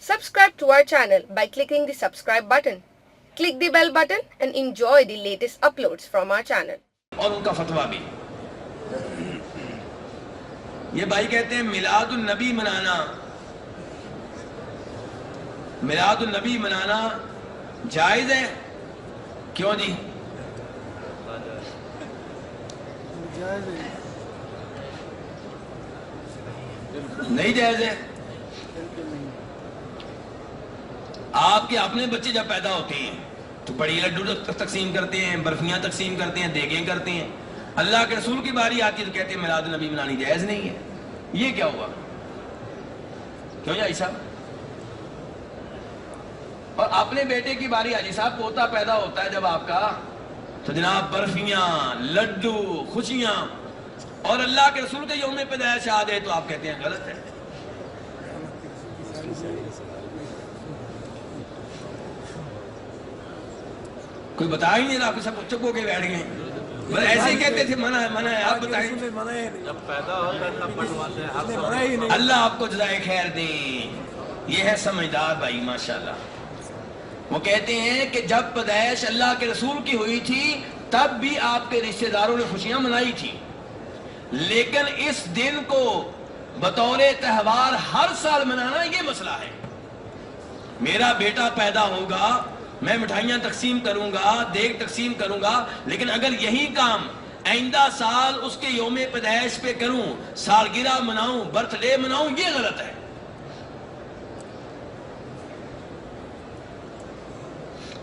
Subscribe to our channel by clicking the subscribe button. Click the bell button and enjoy the latest uploads from our channel. اور ان کا فتویٰ بھی یہ بھائی کہتے ہیں میلاد النبی منانا جائز ہے؟ کیوں جی؟ نہیں جائز ہے؟ آپ کے اپنے بچے جب پیدا ہوتے ہیں تو بڑی لڈو تقسیم کرتے ہیں، برفیاں تقسیم کرتے ہیں، دیگیں کرتے ہیں. اللہ کے رسول کی باری آتی ہے تو کہتے ہیں میلاد النبی منانی جائز نہیں ہے. یہ کیا ہوا؟ کیوں جی صاحب؟ اور اپنے بیٹے کی باری حاجی صاحب پوتا پیدا ہوتا ہے جب آپ کا، تو جناب برفیاں، لڈو، خوشیاں، اور اللہ کے رسول کے یوم پیدائش آ جائے تو آپ کہتے ہیں غلط ہے. کوئی بتا ہی نہیں رہا، آپ سب چپ ہو کے بیٹھ گئے. بس ایسے ہی کہتے تھے منع ہے، منع ہے. آپ بتائیں. اللہ آپ کو جزائے خیر دیں. یہ ہے سمجھدار بھائی ماشاءاللہ. وہ کہتے ہیں کہ جب پیدائش اللہ کے رسول کی ہوئی تھی تب بھی آپ کے رشتہ داروں نے خوشیاں منائی تھی، لیکن اس دن کو بطور تہوار ہر سال منانا یہ مسئلہ ہے. میرا بیٹا پیدا ہوگا، میں مٹھائیاں تقسیم کروں گا، دیگ تقسیم کروں گا، لیکن اگر یہی کام آئندہ سال اس کے یوم پیدائش پہ کروں، سالگرہ مناؤں، برتھ ڈے مناؤں، یہ غلط ہے.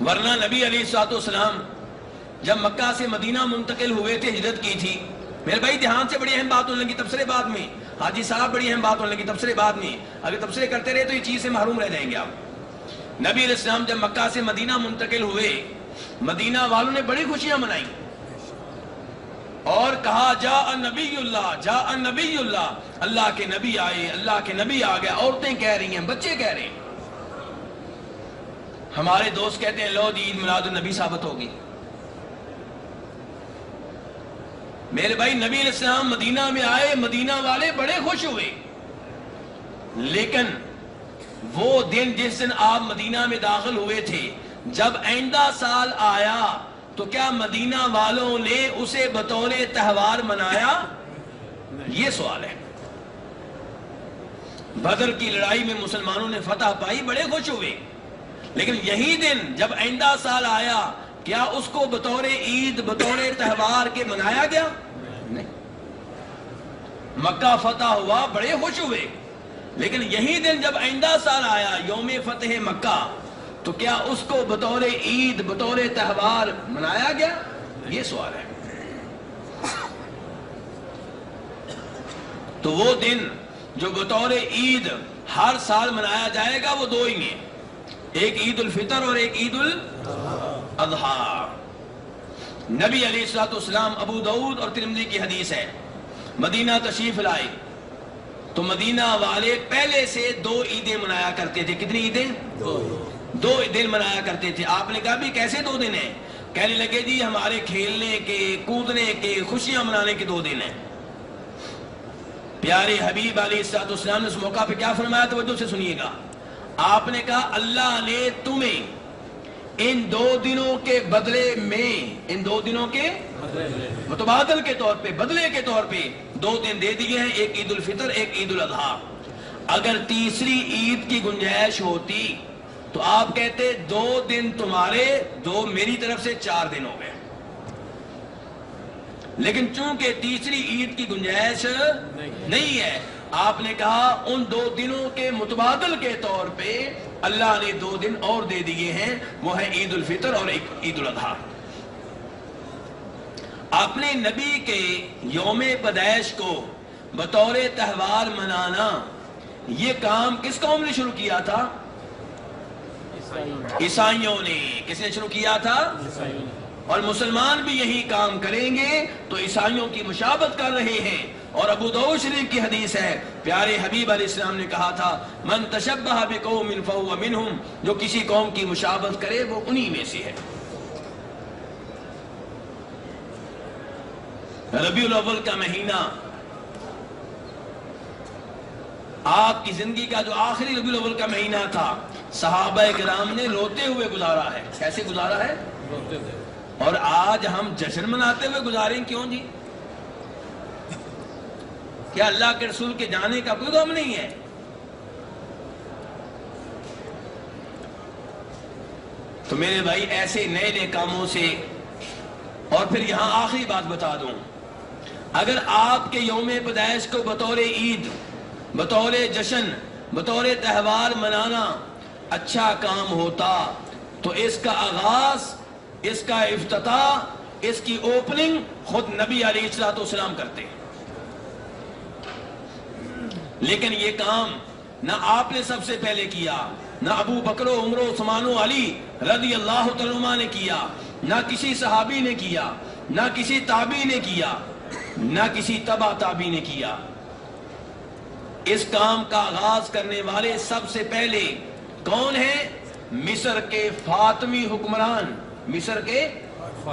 ورنہ نبی علیہ الصلوۃ والسلام جب مکہ سے مدینہ منتقل ہوئے تھے، ہجرت کی تھی. میرے بھائی دھیان سے، بڑی اہم بات ہونے لگی تبصرے بعد میں. حاجی صاحب بڑی اہم بات ہونے لگی تبصرے بعد میں. اگر تبصرے کرتے رہے تو یہ چیز سے محروم رہ جائیں گے آپ. نبی علیہ السلام جب مکہ سے مدینہ منتقل ہوئے، مدینہ والوں نے بڑی خوشیاں منائی اور کہا جاء نبی اللہ، جاء نبی اللہ، اللہ کے نبی آئے، اللہ کے نبی آ گیا. عورتیں کہہ رہی ہیں، بچے کہہ رہے ہیں. ہمارے دوست کہتے ہیں لو عید میلاد النبی ثابت ہوگی. میرے بھائی نبی علیہ السلام مدینہ میں آئے، مدینہ والے بڑے خوش ہوئے، لیکن وہ دن جس دن آپ مدینہ میں داخل ہوئے تھے، جب آئندہ سال آیا تو کیا مدینہ والوں نے اسے بطور تہوار منایا؟ یہ سوال ہے. بدر کی لڑائی میں مسلمانوں نے فتح پائی، بڑے خوش ہوئے، لیکن یہی دن جب آئندہ سال آیا کیا اس کو بطور عید، بطور تہوار کے منایا گیا؟ نہیں. مکہ فتح ہوا، بڑے خوش ہوئے، لیکن یہی دن جب آئندہ سال آیا، یوم فتح مکہ، تو کیا اس کو بطور عید، بطور تہوار منایا گیا؟ یہ سوال ہے. تو وہ دن جو بطور عید ہر سال منایا جائے گا وہ دو ہی ہیں، ایک عید الفطر اور ایک عید الاضحیٰ. نبی علیہ الصلوۃ والسلام، ابو داؤد اور ترمذی کی حدیث ہے، مدینہ تشریف لائے تو مدینہ والے پہلے سے دو عیدیں منایا کرتے تھے. کتنی عیدیں؟ دو دن منایا کرتے تھے. آپ نے کہا بھی کیسے دو دن ہیں؟ کہنے لگے جی ہمارے کھیلنے کے، کودنے کے، خوشیاں منانے کے دو دن ہیں. پیارے حبیب علیہ الصلوۃ والسلام نے اس موقع پہ کیا فرمایا؟ توجہ سے سنیے گا. آپ نے کہا اللہ نے تمہیں ان دو دنوں کے بدلے میں، ان دو دنوں کے متبادل کے طور پہ، بدلے کے طور پہ دو دن دے دیے ہیں، ایک عید الفطر، ایک عید الاضحیٰ. اگر تیسری عید کی گنجائش ہوتی تو آپ کہتے دو دن تمہارے، دو میری طرف سے، 4 دن ہو گئے. لیکن چونکہ تیسری عید کی گنجائش نہیں ہے، آپ نے کہا ان دو دنوں کے متبادل کے طور پہ اللہ نے 2 دن اور دے دیے ہیں، وہ ہے عید الفطر اور ایک عید الاضحیٰ. اپنے نبی کے یوم پیدائش کو بطور تہوار منانا، یہ کام کس قوم نے شروع کیا تھا؟ عیسائیوں نے. کس نے شروع کیا تھا؟ اور مسلمان بھی یہی کام کریں گے تو عیسائیوں کی مشابہت کر رہے ہیں. اور ابو داؤد شریف کی حدیث ہے، پیارے حبیب علیہ السلام نے کہا تھا من تشبہ بقوم فہو منہم، جو کسی قوم کی مشابہت کرے وہ انہی میں سے ہے. ربیع الاول کا مہینہ آپ کی زندگی کا جو آخری ربیع الاول کا مہینہ تھا صحابہ کرام نے روتے ہوئے گزارا ہے. کیسے گزارا ہے؟ روتے تھے. اور آج ہم جشن مناتے ہوئے گزاریں کیوں جی؟ کیا اللہ کے رسول کے جانے کا کوئی غم نہیں ہے؟ تو میرے بھائی ایسے نئے نئے کاموں سے. اور پھر یہاں آخری بات بتا دوں، اگر آپ کے یوم پیدائش کو بطور عید، بطور جشن، بطور تہوار منانا اچھا کام ہوتا تو اس کا آغاز، اس کا افتتاح، اس کی اوپننگ خود نبی علیہ الصلوۃ والسلام کرتے. لیکن یہ کام نہ آپ نے سب سے پہلے کیا، نہ ابو بکر و عمر و عثمان و علی رضی اللہ تعالیٰ عنہ نے کیا، نہ کسی صحابی نے کیا، نہ کسی تابعی نے کیا، نہ کسی تبع تابعی نے کیا. اس کام کا آغاز کرنے والے سب سے پہلے کون ہیں؟ مصر کے فاطمی حکمران. مصر کے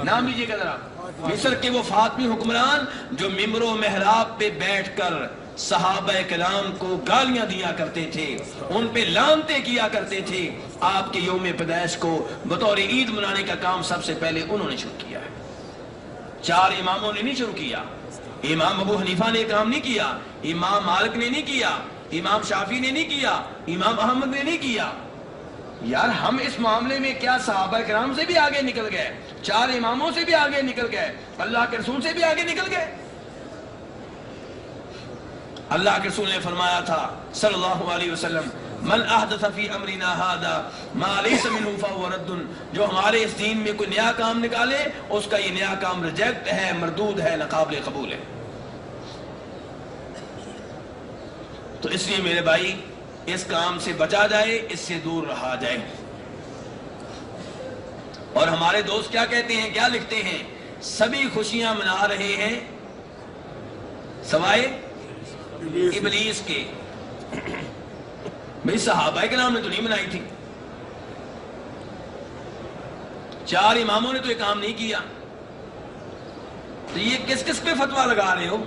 نام لیجیے گا ذرا. مصر کے وہ فاطمی حکمران جو ممبر و محراب پہ بیٹھ کر صحابہ کرام کو گالیاں دیا کرتے تھے، ان پہ لعنتیں کیا کرتے تھے. آپ کے یوم پیدائش کو بطور عید منانے کا کام سب سے پہلے انہوں نے شروع کیا ہے. 4 اماموں نے نہیں شروع کیا. امام ابو حنیفہ نے کام نہیں کیا، امام مالک نے نہیں کیا، امام شافعی نے نہیں کیا، امام احمد نے نہیں کیا. یار ہم اس معاملے میں کیا صحابہ کرام سے بھی آگے نکل گئے، 4 اماموں سے بھی آگے نکل گئے، اللہ کے رسول سے بھی آگے نکل گئے. اللہ کے رسول نے فرمایا تھا صلی اللہ علیہ وسلم، من احدث فی امرنا ھذا ما لیس منہ فہو رد. جو ہمارے اس دین میں کوئی نیا کام نکالے اس کا یہ نیا کام ریجیکٹ ہے، مردود ہے، ناقابل قبول ہے. تو اس لیے میرے بھائی اس کام سے بچا جائے، اس سے دور رہا جائے. اور ہمارے دوست کیا کہتے ہیں، کیا لکھتے ہیں؟ سبھی خوشیاں منا رہے ہیں سوائے ابلیس کے. بھئی صحابہ کرام نے تو نہیں منائی تھی، 4 اماموں نے تو یہ کام نہیں کیا، تو یہ کس کس پہ فتویٰ لگا رہے ہو؟